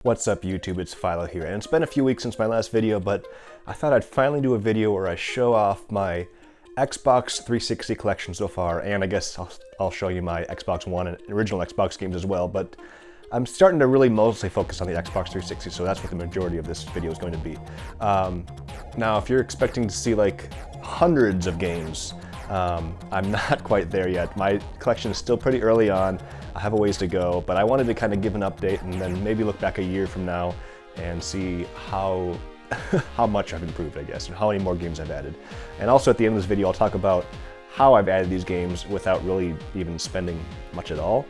What's up YouTube, it's Philo here, and it's been a few weeks since my last video, but I thought I'd finally do a video where I show off my Xbox 360 collection so far, and I guess I'll show you my Xbox One and original Xbox games as well, but I'm starting to really mostly focus on the Xbox 360, so that's what the majority of this video is going to be. Now, if you're expecting to see like hundreds of games, I'm not quite there yet. My collection is still pretty early on. I have a ways to go, but I wanted to kind of give an update and then maybe look back a year from now and see how much I've improved, I guess, and how many more games I've added. And also at the end of this video, I'll talk about how I've added these games without really even spending much at all.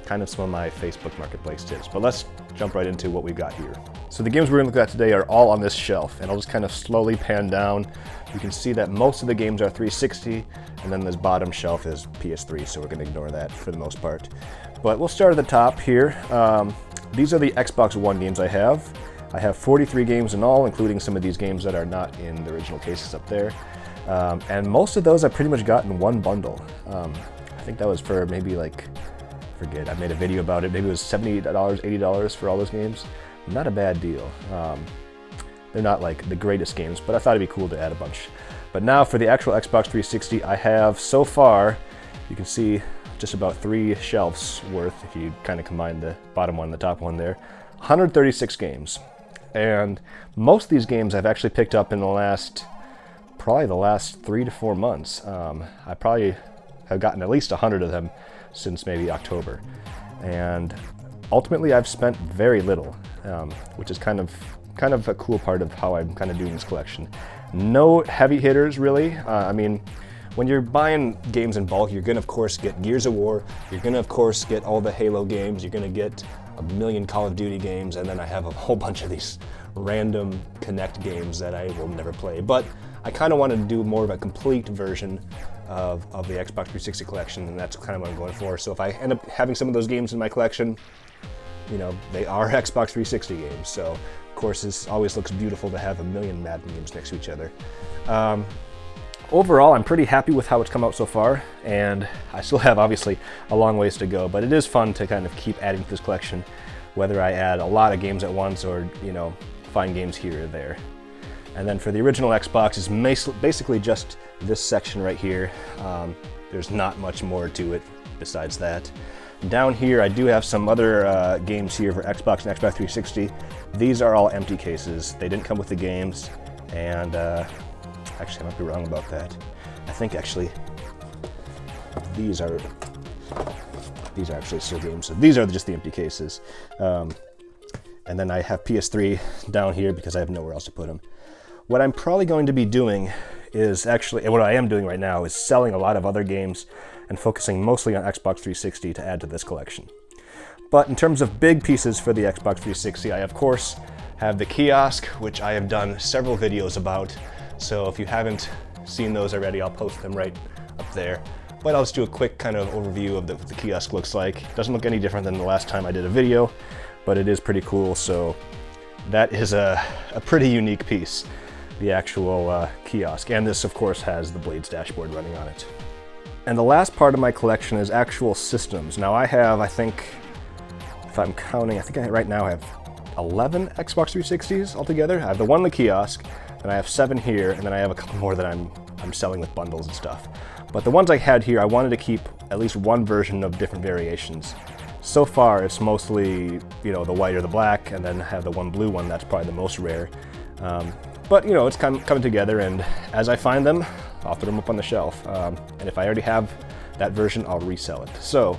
Kind of some of my Facebook Marketplace tips, but let's jump right into what we've got here. So the games we're going to look at today are all on this shelf, and I'll just kind of slowly pan down. You can see that most of the games are 360, and then this bottom shelf is PS3, so we're going to ignore that for the most part. But we'll start at the top here. These are the Xbox One games I have. I have 43 games in all, including some of these games that are not in the original cases up there. And most of those I pretty much got in one bundle. I think that was for maybe like, forget, I made a video about it, maybe it was $70, $80 for all those games. Not a bad deal. They're not like the greatest games, but I thought it'd be cool to add a bunch. But now for the actual Xbox 360, I have so far, you can see just about 3 shelves worth, if you kind of combine the bottom one and the top one there, 136 games. And most of these games I've actually picked up in probably the last 3 to 4 months. I probably have gotten at least 100 of them since maybe October. And ultimately I've spent very little, which is kind of a cool part of how I'm kind of doing this collection. No heavy hitters really. I mean, when you're buying games in bulk, you're gonna of course get Gears of War, you're gonna of course get all the Halo games, you're gonna get a million Call of Duty games, and then I have a whole bunch of these random Connect games that I will never play. But I kind of wanted to do more of a complete version of the Xbox 360 collection, and that's kind of what I'm going for. So if I end up having some of those games in my collection, you know, they are Xbox 360 games. So of course this always looks beautiful to have a million Madden games next to each other. Overall, I'm pretty happy with how it's come out so far, and I still have obviously a long ways to go, but it is fun to kind of keep adding to this collection, whether I add a lot of games at once or, you know, find games here or there. And then for the original Xbox, it's basically just this section right here. There's not much more to it besides that. Down here, I do have some other games here for Xbox and Xbox 360. These are all empty cases. They didn't come with the games, and actually, I might be wrong about that. I think actually these are actually still games. So these are just the empty cases. And then I have PS3 down here because I have nowhere else to put them. What I'm probably going to be doing is actually, and what I am doing right now, is selling a lot of other games and focusing mostly on Xbox 360 to add to this collection. But in terms of big pieces for the Xbox 360, I of course have the kiosk, which I have done several videos about. So if you haven't seen those already, I'll post them right up there. But I'll just do a quick kind of overview of what the kiosk looks like. It doesn't look any different than the last time I did a video, but it is pretty cool. So that is a pretty unique piece, the actual kiosk. And this of course has the Blades dashboard running on it. And the last part of my collection is actual systems. Now I have, I think, if I'm counting, I think right now I have 11 Xbox 360s altogether. I have the one in the kiosk, and I have 7 here, and then I have a couple more that I'm selling with bundles and stuff. But the ones I had here, I wanted to keep at least one version of different variations. So far, it's mostly, you know, the white or the black, and then I have the one blue one that's probably the most rare. But, you know, it's coming together, and as I find them, I'll throw them up on the shelf. And if I already have that version, I'll resell it. So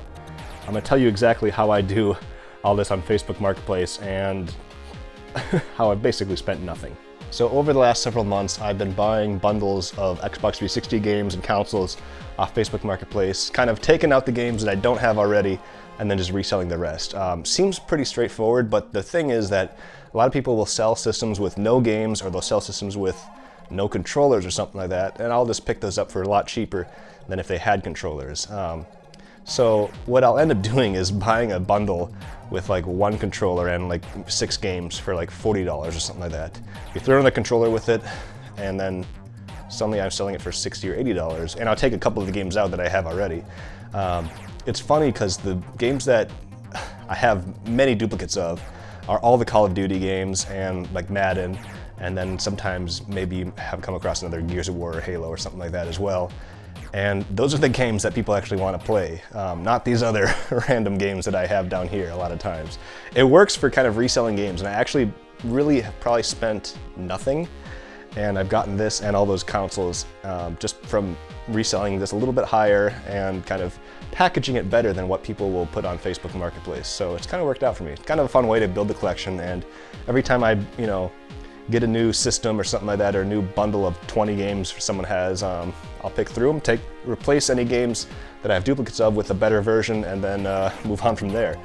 I'm going to tell you exactly how I do all this on Facebook Marketplace and how I've basically spent nothing. So over the last several months, I've been buying bundles of Xbox 360 games and consoles off Facebook Marketplace, kind of taking out the games that I don't have already and then just reselling the rest. Seems pretty straightforward, but the thing is that a lot of people will sell systems with no games, or they'll sell systems with no controllers or something like that, and I'll just pick those up for a lot cheaper than if they had controllers. So what I'll end up doing is buying a bundle with like 1 controller and like 6 games for like $40 or something like that. You throw in the controller with it, and then suddenly I'm selling it for $60 or $80, and I'll take a couple of the games out that I have already. It's funny because the games that I have many duplicates of, are all the Call of Duty games and like Madden, and then sometimes maybe have come across another Gears of War or Halo or something like that as well. And those are the games that people actually want to play, not these other random games that I have down here a lot of times. It works for kind of reselling games, and I actually really have probably spent nothing, and I've gotten this and all those consoles just from reselling this a little bit higher and kind of packaging it better than what people will put on Facebook Marketplace. So it's kind of worked out for me. It's kind of a fun way to build the collection, and every time I, get a new system or something like that, or a new bundle of 20 games someone has, I'll pick through them, replace any games that I have duplicates of with a better version, and then move on from there.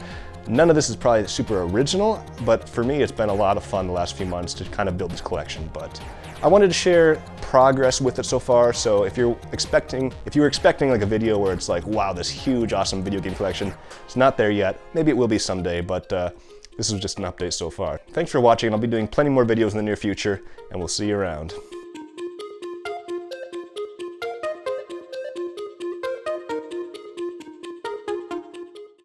None of this is probably super original, but for me it's been a lot of fun the last few months to kind of build this collection. But I wanted to share progress with it so far, so if you were expecting like a video where it's like, wow, this huge awesome video game collection, it's not there yet. Maybe it will be someday, but this was just an update so far. Thanks for watching. I'll be doing plenty more videos in the near future, and we'll see you around.